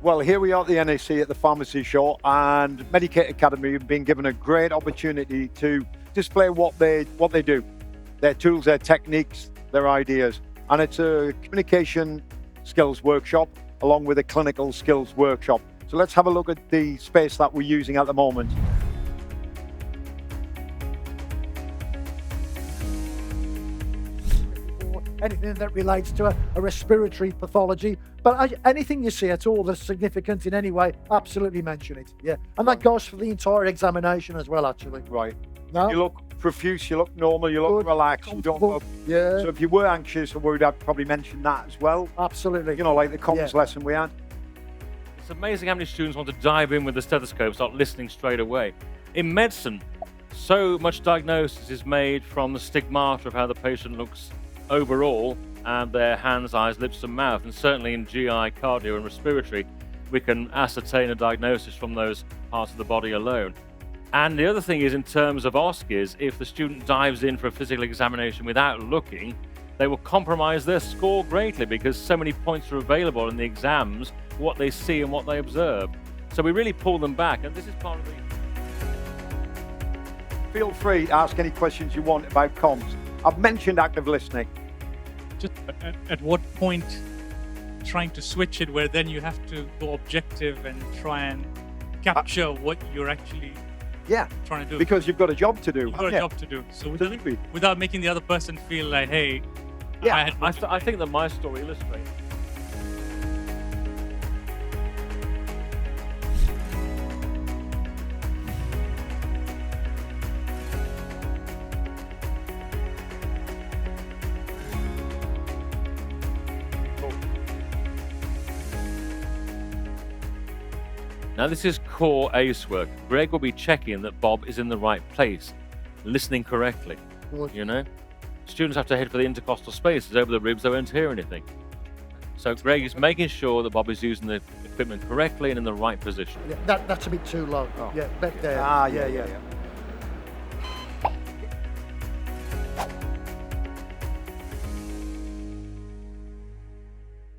Well, here we are at the NEC at the Pharmacists show, and Meducate Academy have been given a great opportunity to display what they do, their tools, their techniques, their ideas. And it's a communication skills workshop along with a clinical skills workshop. So let's have a look at the space that we're using at the moment. Anything that relates to a respiratory pathology, but anything you see at all that's significant in any way, absolutely mention it. Yeah, and that goes for the entire examination as well, actually. Right. No? You look profuse, you look normal, you look Good, relaxed, you don't look... Yeah. So if you were anxious or worried, I'd probably mention that as well. Absolutely. You know, like the comms lesson we had. It's amazing how many students want to dive in with the stethoscope, start listening straight away. In medicine, so much diagnosis is made from the stigmata of how the patient looks overall and their hands, eyes, lips and mouth, and certainly in GI, cardio and respiratory we can ascertain a diagnosis from those parts of the body alone. And the other thing is, in terms of OSCE, is if the student dives in for a physical examination without looking, they will compromise their score greatly because so many points are available in the exams, what they see and what they observe. So we really pull them back, and this is part of the... Feel free to ask any questions you want about comms. I've mentioned active listening. Just at what point trying to switch it where then you have to go objective and try and capture what you're actually trying to do? Because you've got a job to do. You've got a job to do. So without making the other person feel like, hey, I think that my story illustrates. Now this is core ACE work. Greg will be checking that Bob is in the right place, listening correctly. You know? Students have to head for the intercostal spaces over the ribs, they won't hear anything. So Greg is making sure that Bob is using the equipment correctly and in the right position. Yeah, that's a bit too low. Oh. Yeah, back there. Yeah.